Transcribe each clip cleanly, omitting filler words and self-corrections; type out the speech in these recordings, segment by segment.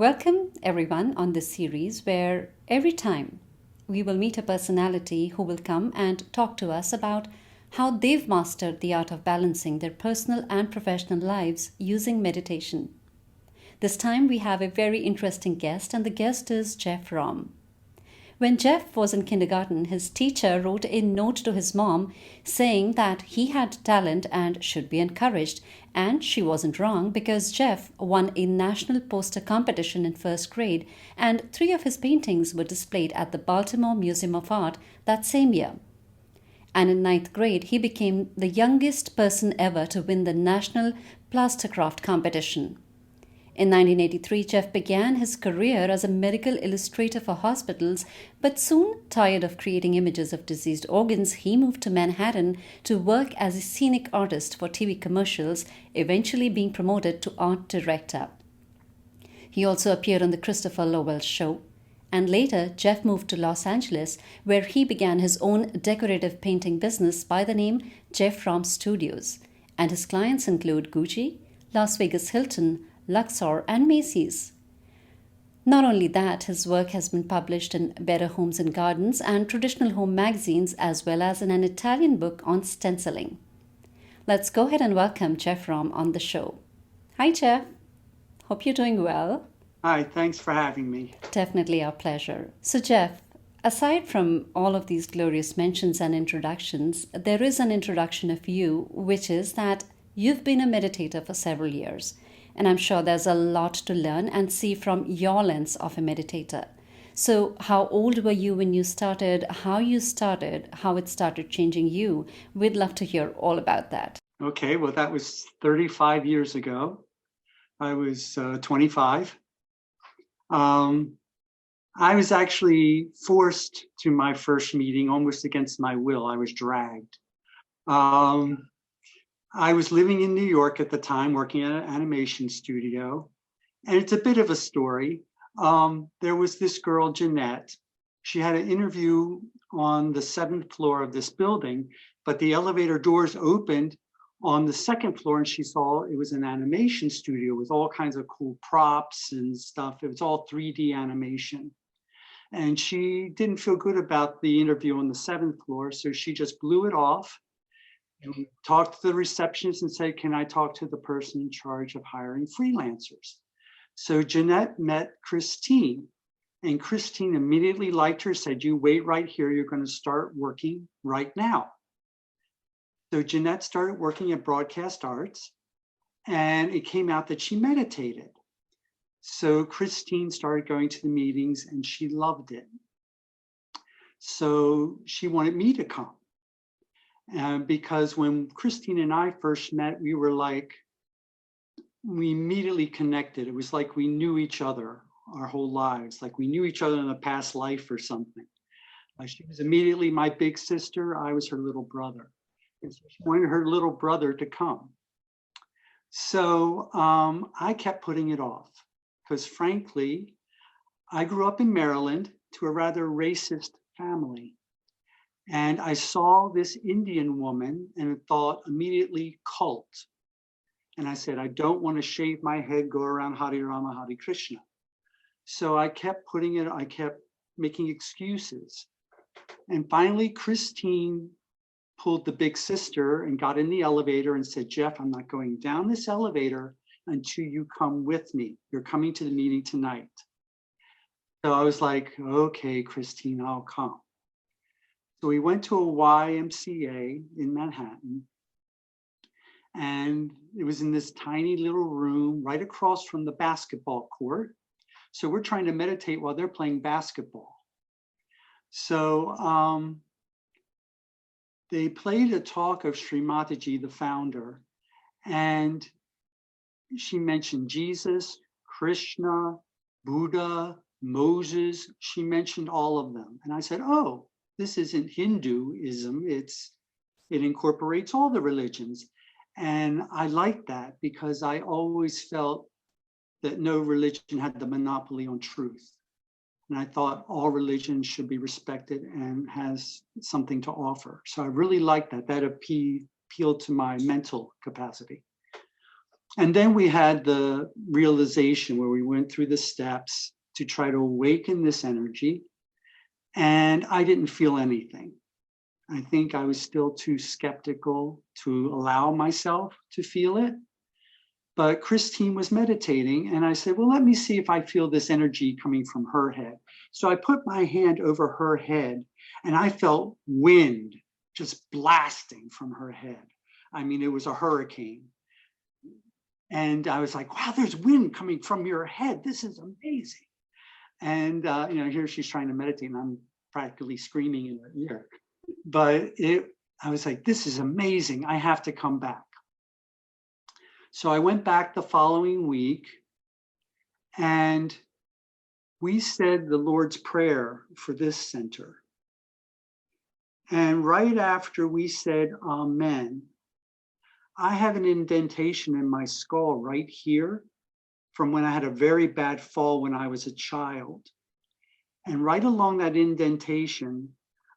Welcome, everyone, on this series where every time we will meet a personality who will come and talk to us about how they've mastered the art of balancing their personal and professional lives using meditation. This time we have a very interesting guest, and the guest is Jeff Raum. When Jeff was in kindergarten, his teacher wrote a note to his mom saying that he had talent and should be encouraged. And she wasn't wrong because Jeff won a national poster competition in first grade, and three of his paintings were displayed at the Baltimore Museum of Art that same year. And in ninth grade, he became the youngest person ever to win the national plastercraft competition. In 1983, Jeff began his career as a medical illustrator for hospitals, but soon, tired of creating images of diseased organs, he moved to Manhattan to work as a scenic artist for TV commercials, eventually being promoted to art director. He also appeared on The Christopher Lowell Show. And later, Jeff moved to Los Angeles, where he began his own decorative painting business by the name Jeff Raum Studios. And his clients include Gucci, Las Vegas Hilton, Luxor, and Macy's. Not only that, his work has been published in Better Homes and Gardens and Traditional Home magazines, as well as in an Italian book on stenciling. Let's go ahead and welcome Jeff Raum on the show. Hi, Jeff. Hope you're doing well. Hi, thanks for having me. Definitely our pleasure. So, Jeff, aside from all of these glorious mentions and introductions, there is an introduction of you, which is that you've been a meditator for several years. And I'm sure there's a lot to learn and see from your lens of a meditator. So how old were you when you started, how you started, how it started changing you? We'd love to hear all about that. Okay, well, that was 35 years ago. I was 25. I was actually forced to my first meeting almost against my will. I was dragged. I was living in New York at the time, working at an animation studio. And it's a bit of a story. There was this girl, Jeanette. She had an interview on the 7th floor of this building, but the elevator doors opened on the 2nd floor, and she saw it was an animation studio with all kinds of cool props and stuff. It was all 3D animation. And she didn't feel good about the interview on the 7th floor, so she just blew it off. And we talked to the receptionist and said, can I talk to the person in charge of hiring freelancers? So Jeanette met Christine, and Christine immediately liked her, said, you wait right here, you're going to start working right now. So Jeanette started working at Broadcast Arts, and it came out that she meditated. So Christine started going to the meetings, and she loved it. So she wanted me to come. Because when Christine and I first met, we immediately connected. It was like we knew each other our whole lives, like we knew each other in a past life or something. She was immediately my big sister. I was her little brother. And so she wanted her little brother to come. So I kept putting it off because frankly, I grew up in Maryland to a rather racist family. And I saw this Indian woman and thought immediately cult. And I said, I don't want to shave my head, go around Hare Rama, Hare Krishna. So I kept putting it, I kept making excuses. And finally, Christine pulled the big sister and got in the elevator and said, Jeff, I'm not going down this elevator until you come with me. You're coming to the meeting tonight. So I was like, okay, Christine, I'll come. So we went to a YMCA in Manhattan, and it was in this tiny little room right across from the basketball court. So we're trying to meditate while they're playing basketball. So they played a talk of Sri Mataji, the founder, and she mentioned Jesus, Krishna, Buddha, Moses. She mentioned all of them. And I said, oh, this isn't Hinduism, it incorporates all the religions. And I liked that because I always felt that no religion had the monopoly on truth. And I thought all religions should be respected and has something to offer. So I really liked that. That appealed to my mental capacity. And then we had the realization where we went through the steps to try to awaken this energy. And I didn't feel anything. I think I was still too skeptical to allow myself to feel it. But Christine was meditating, and I said, well, let me see if I feel this energy coming from her head. So I put my hand over her head, and I felt wind just blasting from her head. I mean, it was a hurricane. And I was like, wow, there's wind coming from your head. This is amazing. And, here she's trying to meditate, and I'm practically screaming in her ear. But I was like, this is amazing. I have to come back. So I went back the following week, and we said the Lord's Prayer for this center. And right after we said Amen, I have an indentation in my skull right here from when I had a very bad fall when I was a child. And right along that indentation,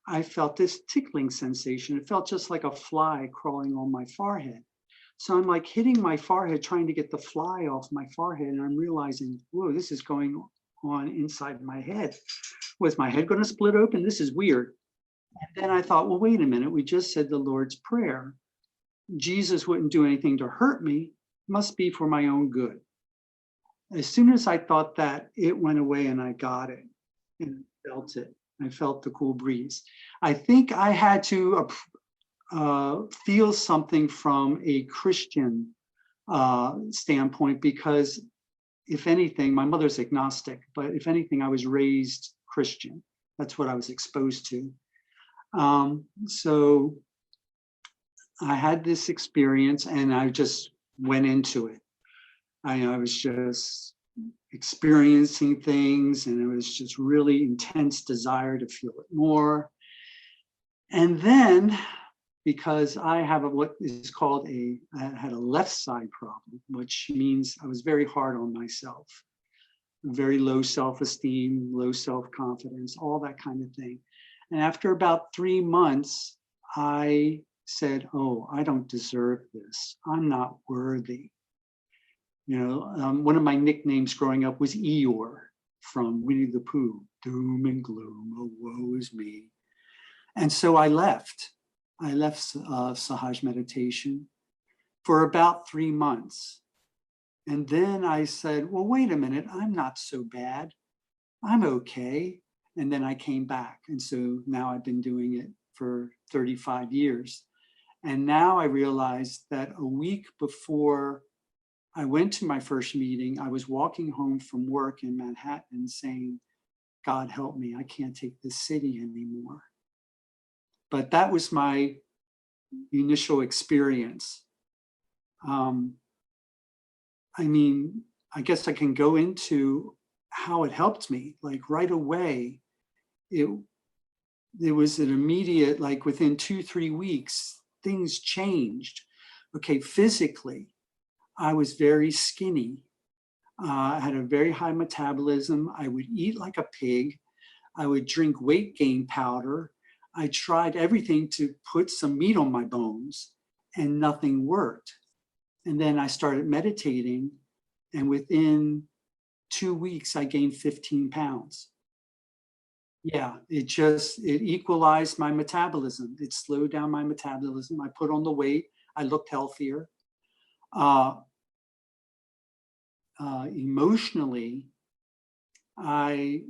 I felt this tickling sensation. It felt just like a fly crawling on my forehead. So I'm like hitting my forehead, trying to get the fly off my forehead. And I'm realizing, whoa, this is going on inside my head. Was my head going to split open? This is weird. And then I thought, well, wait a minute. We just said the Lord's Prayer. Jesus wouldn't do anything to hurt me. Must be for my own good. As soon as I thought that, it went away and I got it and felt it. I felt the cool breeze. I think I had to feel something from a Christian standpoint, because if anything, my mother's agnostic, but if anything, I was raised Christian. That's what I was exposed to. So I had this experience and I just went into it. I was just experiencing things, and it was just really intense desire to feel it more. And then, because I have what is called I had a left side problem, which means I was very hard on myself, very low self-esteem, low self-confidence, all that kind of thing. And after about 3 months, I said, oh, I don't deserve this. I'm not worthy. One of my nicknames growing up was Eeyore from Winnie the Pooh. Doom and gloom, oh, woe is me. And so I left. I left Sahaj meditation for about 3 months. And then I said, well, wait a minute, I'm not so bad. I'm okay. And then I came back. And so now I've been doing it for 35 years. And now I realized that a week before I went to my first meeting, I was walking home from work in Manhattan saying, God help me, I can't take this city anymore. But that was my initial experience. I guess I can go into how it helped me. Like right away, it was an immediate, like within 2-3 weeks, things changed. Okay, physically, I was very skinny. I had a very high metabolism. I would eat like a pig. I would drink weight gain powder. I tried everything to put some meat on my bones, and nothing worked. And then I started meditating, and within 2 weeks, I gained 15 pounds. Yeah, it equalized my metabolism. It slowed down my metabolism. I put on the weight. I looked healthier. Emotionally, I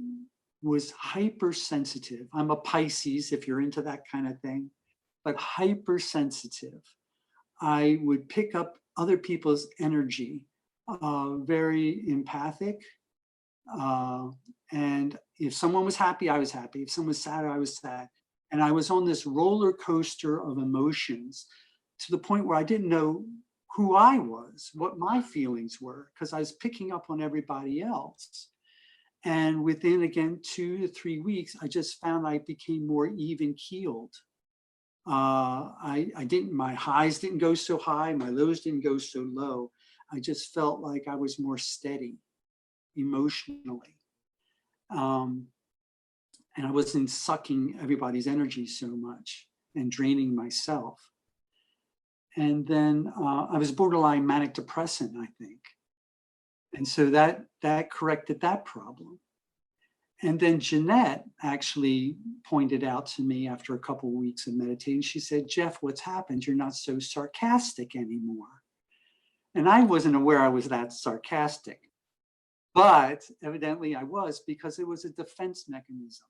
was hypersensitive. I'm a Pisces, if you're into that kind of thing, but hypersensitive. I would pick up other people's energy, very empathic. And if someone was happy, I was happy. If someone was sad, I was sad. And I was on this roller coaster of emotions to the point where I didn't know who I was, what my feelings were, because I was picking up on everybody else. And within, again, 2 to 3 weeks, I just found I became more even keeled. My highs didn't go so high, my lows didn't go so low. I just felt like I was more steady emotionally. And I wasn't sucking everybody's energy so much and draining myself. And then I was borderline manic depressant, I think. And so that corrected that problem. And then Jeanette actually pointed out to me after a couple of weeks of meditating, she said, Jeff, what's happened? You're not so sarcastic anymore. And I wasn't aware I was that sarcastic, but evidently I was, because it was a defense mechanism.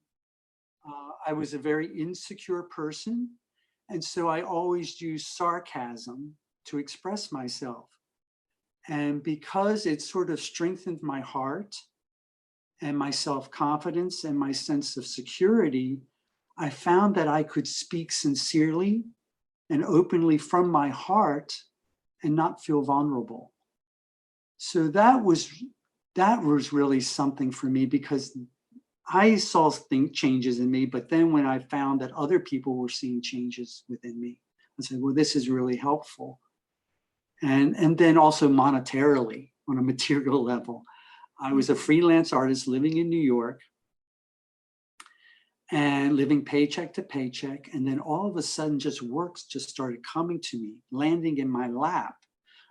I was a very insecure person. And so I always used sarcasm to express myself. And because it sort of strengthened my heart and my self-confidence and my sense of security, I found that I could speak sincerely and openly from my heart and not feel vulnerable. So that was really something for me, because I saw changes in me, but then when I found that other people were seeing changes within me, I said, well, this is really helpful. And then also monetarily, on a material level, I was a freelance artist living in New York and living paycheck to paycheck. And then all of a sudden, just works just started coming to me, landing in my lap.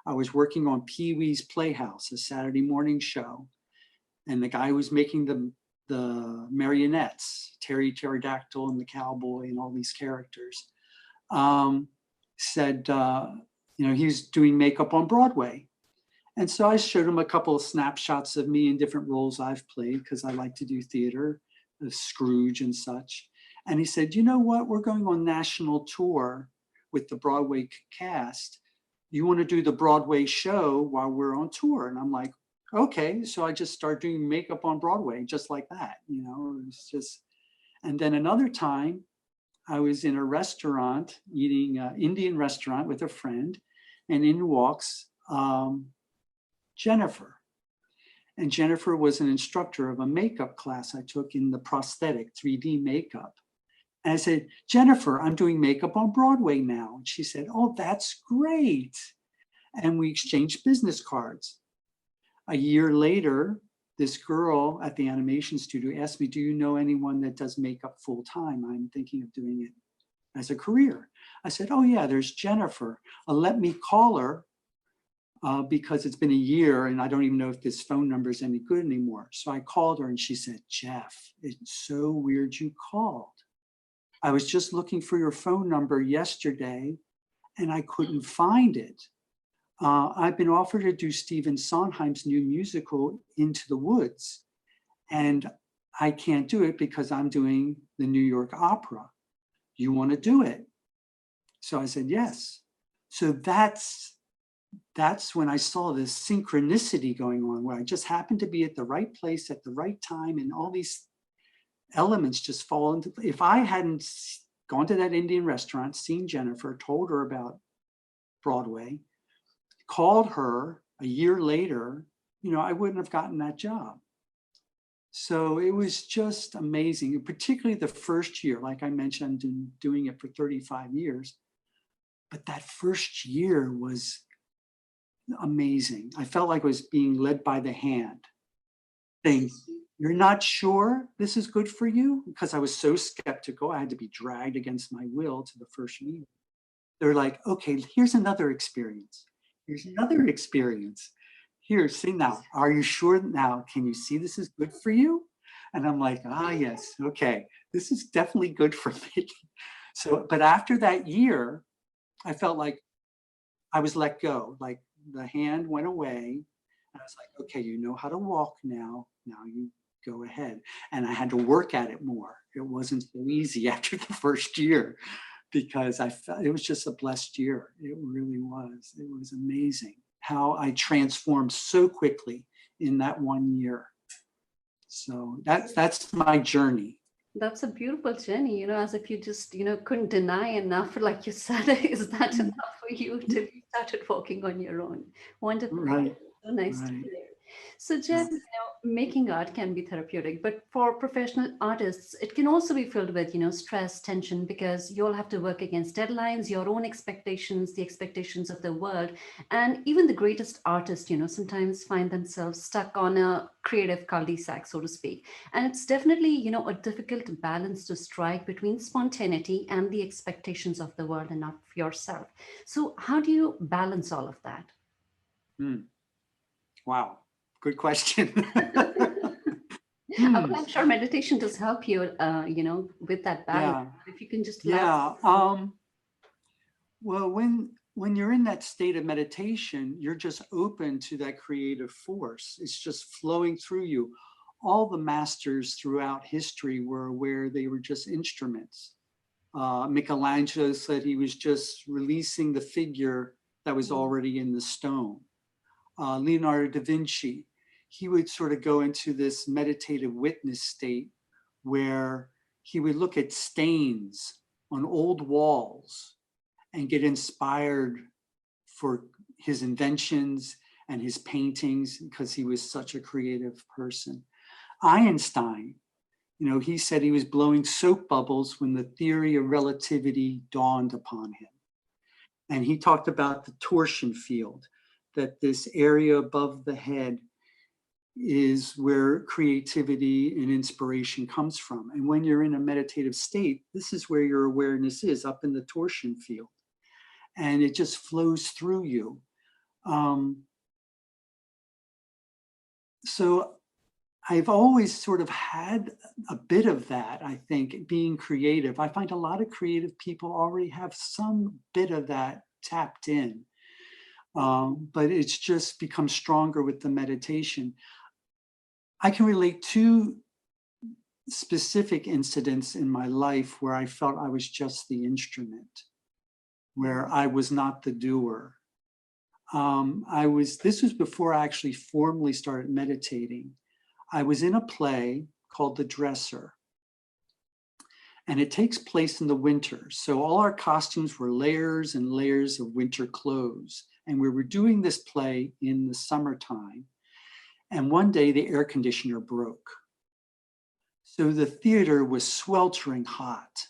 I was working on Pee-wee's Playhouse, a Saturday morning show. And the guy who was making the marionettes, Terry Pterodactyl and the cowboy and all these characters, said, he was doing makeup on Broadway. And so I showed him a couple of snapshots of me in different roles I've played, because I like to do theater, Scrooge and such. And he said, you know what, we're going on national tour with the Broadway cast. You want to do the Broadway show while we're on tour? And I'm like, okay. So I just started doing makeup on Broadway, just like that. It was just, and then another time I was in a restaurant, eating an Indian restaurant with a friend, and in walks Jennifer. And Jennifer was an instructor of a makeup class I took in the prosthetic 3D makeup. And I said, Jennifer, I'm doing makeup on Broadway now. And she said, oh, that's great. And we exchanged business cards. A year later, this girl at the animation studio asked me, do you know anyone that does makeup full time? I'm thinking of doing it as a career. I said, oh yeah, there's Jennifer. Let me call her because it's been a year and I don't even know if this phone number is any good anymore. So I called her and she said, Jeff, it's so weird you called. I was just looking for your phone number yesterday and I couldn't find it. I've been offered to do Stephen Sondheim's new musical, Into the Woods, and I can't do it because I'm doing the New York Opera. You want to do it? So I said, yes. So that's when I saw this synchronicity going on, where I just happened to be at the right place at the right time, and all these elements just fall into. If I hadn't gone to that Indian restaurant, seen Jennifer, told her about Broadway, called her a year later, I wouldn't have gotten that job. So it was just amazing, particularly the first year. Like I mentioned, I've been doing it for 35 years. But that first year was amazing. I felt like I was being led by the hand. Saying, you're not sure this is good for you? Because I was so skeptical. I had to be dragged against my will to the first meeting. They're like, okay, here's another experience. Here's another experience. Here, see now, are you sure now? Can you see this is good for you? And I'm like, yes, okay, this is definitely good for me. So, but after that year, I felt like I was let go, like the hand went away. And I was like, okay, you know how to walk now. Now you go ahead. And I had to work at it more. It wasn't so easy after the first year, because I felt it was just a blessed year. It really was. It was amazing how I transformed so quickly in that 1 year. So that's my journey. That's a beautiful journey, as if you just, couldn't deny enough, like you said, is that enough for you till you started walking on your own? Wonderful. Right. So nice to Right. hear. So, Jeff, making art can be therapeutic, but for professional artists, it can also be filled with, stress, tension, because you'll have to work against deadlines, your own expectations, the expectations of the world. And even the greatest artists, sometimes find themselves stuck on a creative cul-de-sac, so to speak. And it's definitely, a difficult balance to strike between spontaneity and the expectations of the world and not of yourself. So, how do you balance all of that? Hmm. Wow, good question. Well, Hmm. I'm sure meditation does help you, with that balance. Yeah, If you can just elaborate. yeah. Well, when you're in that state of meditation, you're just open to that creative force. It's just flowing through you. All the masters throughout history were aware they were just instruments. Michelangelo said he was just releasing the figure that was Mm, already in the stone. Leonardo da Vinci, he would sort of go into this meditative witness state where he would look at stains on old walls and get inspired for his inventions and his paintings because he was such a creative person. Einstein, he said he was blowing soap bubbles when the theory of relativity dawned upon him. And he talked about the torsion field, that this area above the head is where creativity and inspiration comes from. And when you're in a meditative state, this is where your awareness is, up in the torsion field. And it just flows through you. Um, so I've always sort of had a bit of that, I think, being creative. I find a lot of creative people already have some bit of that tapped in. But it's just become stronger with the meditation. I can relate to specific incidents in my life where I felt I was just the instrument, where I was not the doer. This was before I actually formally started meditating. I was in a play called The Dresser, and it takes place in the winter. So all our costumes were layers and layers of winter clothes. And we were doing this play in the summertime. And one day the air conditioner broke. So the theater was sweltering hot.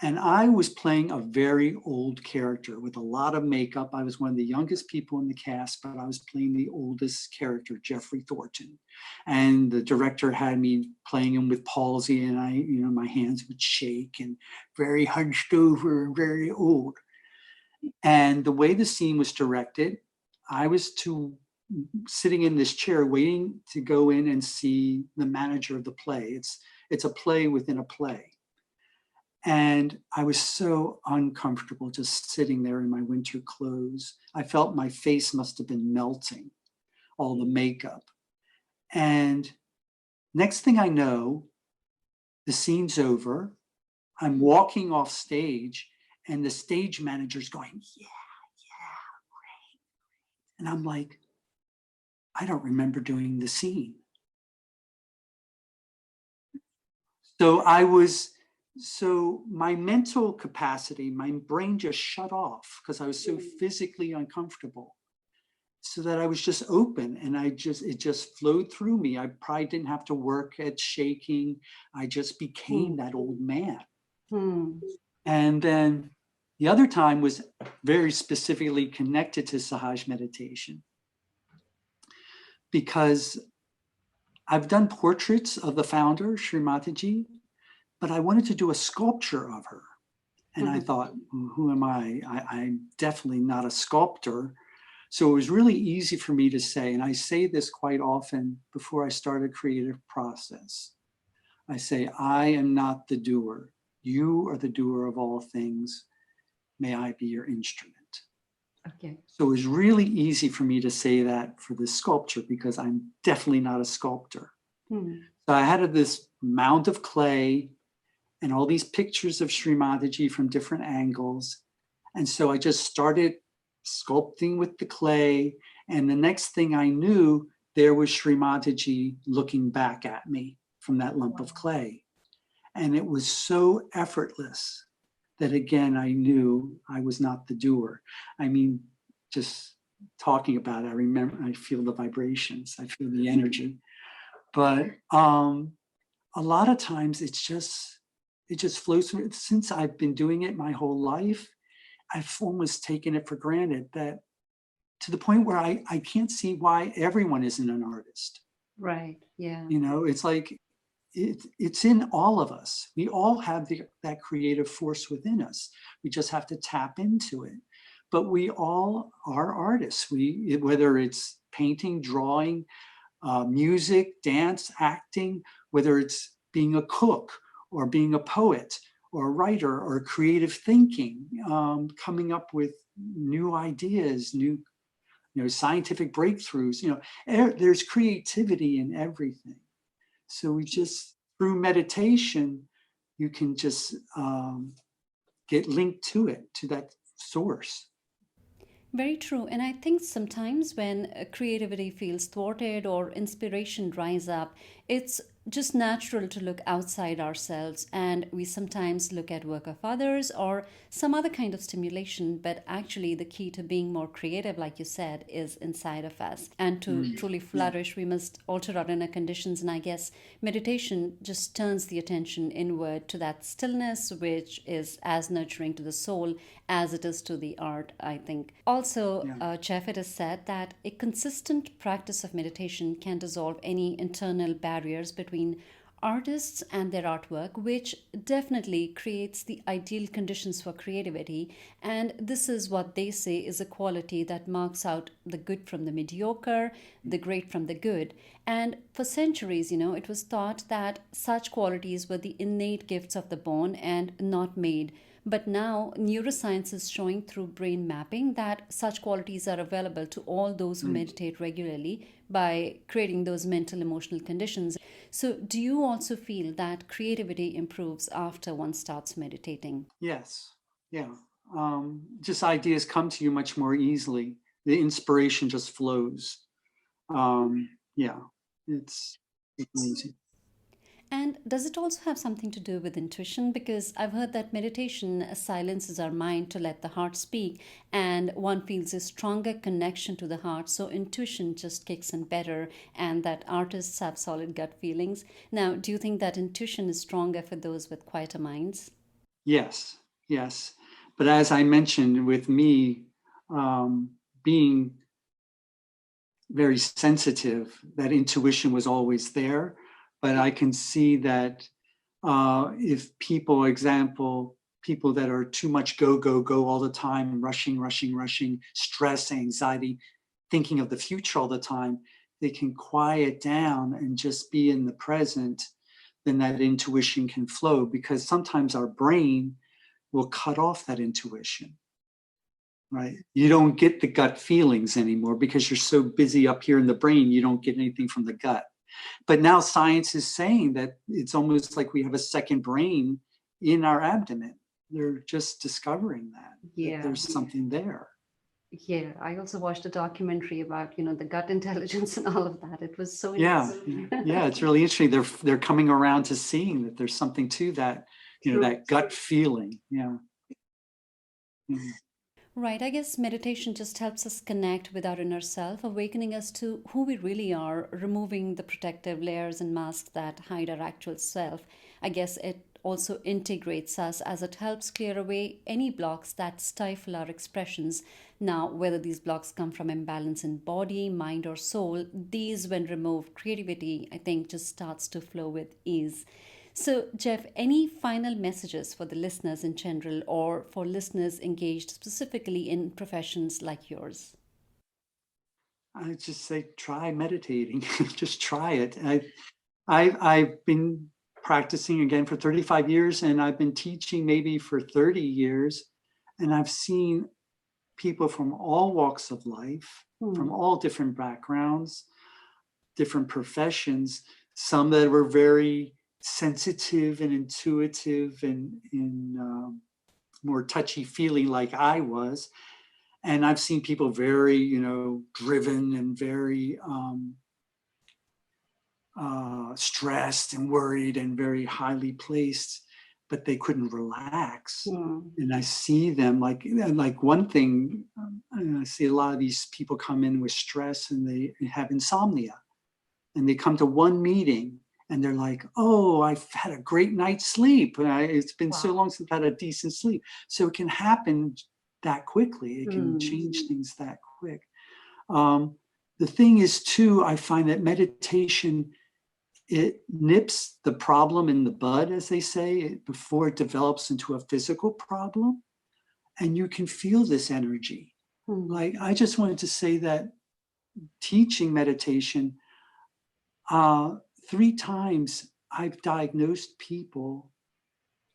And I was playing a very old character with a lot of makeup. I was one of the youngest people in the cast, but I was playing the oldest character, Jeffrey Thornton. And the director had me playing him with palsy, and my hands would shake and very hunched over and very old. And the way the scene was directed, I was sitting in this chair waiting to go in and see the manager of the play. It's a play within a play. And I was so uncomfortable just sitting there in my winter clothes. I felt my face must have been melting, all the makeup. And next thing I know, the scene's over. I'm walking off stage, and the stage manager's going, yeah, great. And I'm like, I don't remember doing the scene. So my mental capacity, my brain just shut off because I was so physically uncomfortable, so that I was just open, and it just flowed through me. I probably didn't have to work at shaking. I just became mm, that old man. mm, And then the other time was very specifically connected to Sahaj meditation, because I've done portraits of the founder, Sri Mataji, but I wanted to do a sculpture of her. And I mhm. thought, who am I? I'm definitely not a sculptor. So it was really easy for me to say, and I say this quite often before I start a creative process. I say, I am not the doer. You are the doer of all things. May I be your instrument. Okay. So it was really easy for me to say that for this sculpture, because I'm definitely not a sculptor. Mm, So I had this mound of clay and all these pictures of Sri Mataji from different angles. And so I just started sculpting with the clay. And the next thing I knew, there was Sri Mataji looking back at me from that lump of clay. And it was so effortless that, again, I knew I was not the doer. I mean, just talking about it, I remember, I feel the vibrations, I feel the energy. But a lot of times it just flows through. Since I've been doing it my whole life, I've almost taken it for granted, that to the point where I can't see why everyone isn't an artist. Right. Yeah. It's like it's in all of us. We all have that creative force within us. We just have to tap into it. But we all are artists. Whether it's painting, drawing, music, dance, acting, whether it's being a cook or being a poet or a writer or creative thinking, coming up with new ideas, new scientific breakthroughs. There's creativity in everything. So we just, through meditation, you can just get linked to it, to that source. Very true. And I think sometimes when creativity feels thwarted or inspiration dries up, it's just natural to look outside ourselves, and we sometimes look at work of others or some other kind of stimulation. But actually the key to being more creative, like you said, is inside of us. And to truly Yeah. flourish, we must alter our inner conditions. And I guess meditation just turns the attention inward to that stillness, which is as nurturing to the soul as it is to the art, I think. Also, Yeah. Jeff, it is said that a consistent practice of meditation can dissolve any internal barriers between artists and their artwork, which definitely creates the ideal conditions for creativity. And this is what they say is a quality that marks out the good from the mediocre, the great from the good. And for centuries, it was thought that such qualities were the innate gifts of the born and not made. But now, neuroscience is showing through brain mapping that such qualities are available to all those who Mm. meditate regularly by creating those mental emotional conditions. So, do you also feel that creativity improves after one starts meditating? Yes. Yeah. Just ideas come to you much more easily. The inspiration just flows. Yeah. It's amazing. And does it also have something to do with intuition? Because I've heard that meditation silences our mind to let the heart speak, and one feels a stronger connection to the heart. So intuition just kicks in better, and that artists have solid gut feelings. Now, do you think that intuition is stronger for those with quieter minds? Yes. Yes. But as I mentioned, with me being very sensitive, that intuition was always there. But I can see that if people that are too much go, go, go all the time, rushing, rushing, rushing, stress, anxiety, thinking of the future all the time, they can quiet down and just be in the present, then that intuition can flow, because sometimes our brain will cut off that intuition. Right. You don't get the gut feelings anymore because you're so busy up here in the brain, you don't get anything from the gut. But now science is saying that it's almost like we have a second brain in our abdomen. They're just discovering that Yeah. there's something there. Yeah, I also watched a documentary about, the gut intelligence and all of that. It was so Yeah, yeah, interesting. yeah. It's really interesting. They're coming around to seeing that there's something to that, True. that gut feeling. Yeah. Mm. Right. I guess meditation just helps us connect with our inner self, awakening us to who we really are, removing the protective layers and masks that hide our actual self. I guess it also integrates us as it helps clear away any blocks that stifle our expressions. Now, whether these blocks come from imbalance in body, mind, or soul, these, when removed, creativity, I think, just starts to flow with ease. So, Jeff, any final messages for the listeners in general or for listeners engaged specifically in professions like yours? I just say try meditating. Just try it. I've been practicing again for 35 years, and I've been teaching maybe for 30 years. And I've seen people from all walks of life, from Hmm. all different backgrounds, different professions, some that were very sensitive and intuitive and more touchy feely like I was. And I've seen people very, driven and very stressed and worried and very highly placed. but they couldn't relax. Mm. And I see them like one thing, I see a lot of these people come in with stress and they have insomnia, and they come to one meeting and they're like, oh, I've had a great night's sleep. It's been so Wow. long since I've had a decent sleep. So it can happen that quickly. It can Mm. change things that quick. The thing is too, I find that meditation, it nips the problem in the bud, as they say, before it develops into a physical problem. And you can feel this energy. Mm. Like, I just wanted to say that teaching meditation, 3 times I've diagnosed people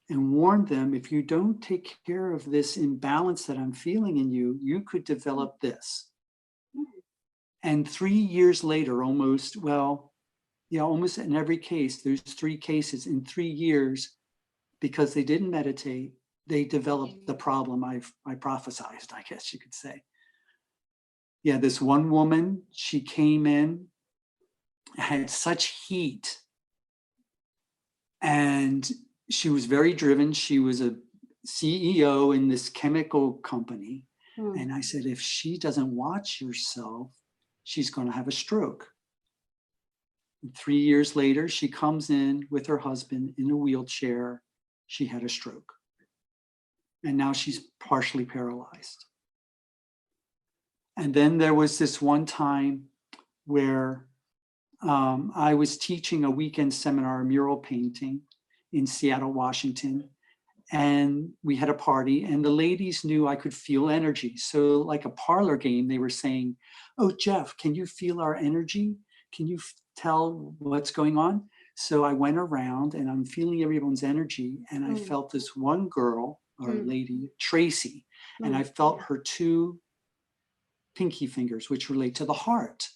and warned them, if you don't take care of this imbalance that I'm feeling in you, you could develop this. And 3 years later, almost in every case, there's 3 cases in 3 years, because they didn't meditate, they developed the problem I prophesized, I guess you could say. Yeah, this one woman, she came in, had such heat, and she was very driven. She was a CEO in this chemical company. Mm. And I said, if she doesn't watch herself, she's going to have a stroke. And 3 years later, she comes in with her husband in a wheelchair. She had a stroke. And now she's partially paralyzed. And then there was this one time where I was teaching a weekend seminar, mural painting in Seattle, Washington. And we had a party, and the ladies knew I could feel energy. So like a parlor game, they were saying, oh, Jeff, can you feel our energy? Can you tell what's going on? So I went around and I'm feeling everyone's energy. And I felt this one girl or lady, Tracy, and I felt her 2 pinky fingers, which relate to the heart.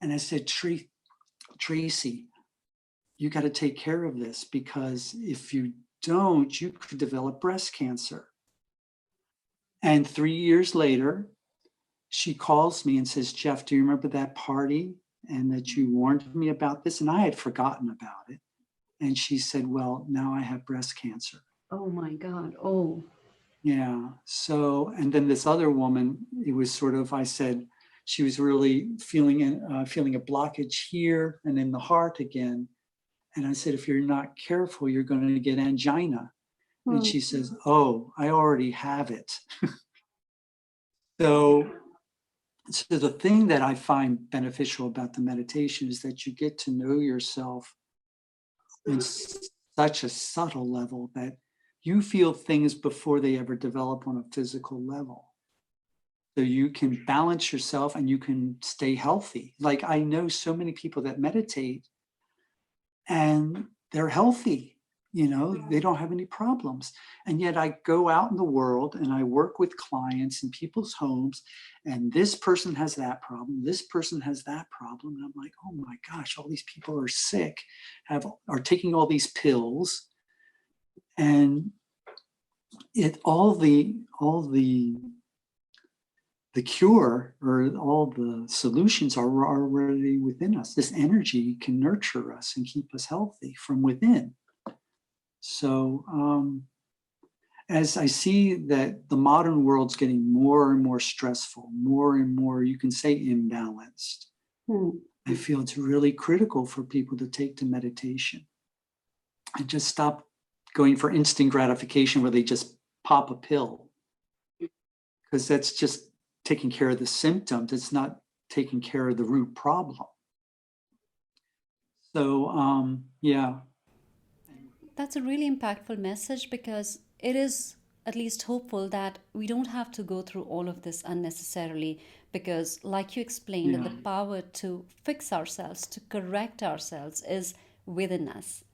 And I said, Tracy, you got to take care of this, because if you don't, you could develop breast cancer. And 3 years later, she calls me and says, Jeff, do you remember that party and that you warned me about this? And I had forgotten about it. And she said, well, now I have breast cancer. Oh my God. Oh. Yeah. So, and then this other woman, it was sort of, I said, she was really feeling a blockage here and in the heart again. And I said, if you're not careful, you're going to get angina. And she says, oh, I already have it. So the thing that I find beneficial about the meditation is that you get to know yourself in such a subtle level that you feel things before they ever develop on a physical level. So you can balance yourself and you can stay healthy. Like, I know so many people that meditate and they're healthy, they don't have any problems. And yet I go out in the world and I work with clients in people's homes, and this person has that problem, this person has that problem. And I'm like, oh my gosh, all these people are sick, are taking all these pills, and all the cure or all the solutions are already within us. This energy can nurture us and keep us healthy from within. So as I see that the modern world's getting more and more stressful, more and more, you can say, imbalanced, I feel it's really critical for people to take to meditation and just stop going for instant gratification where they just pop a pill, because that's just taking care of the symptoms. It's not taking care of the root problem. So, yeah. That's a really impactful message, because it is at least hopeful that we don't have to go through all of this unnecessarily, because like you explained, the power to fix ourselves, to correct ourselves is within us.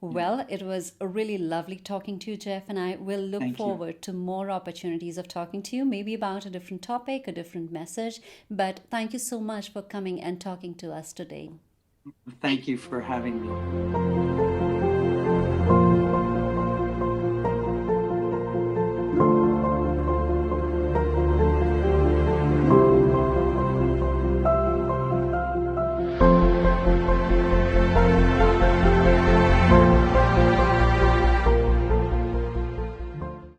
Well, it was really lovely talking to you, Jeff, and I will look Thank you. forward to more opportunities of talking to you, maybe about a different topic, a different message. But thank you so much for coming and talking to us today. Thank you for having me.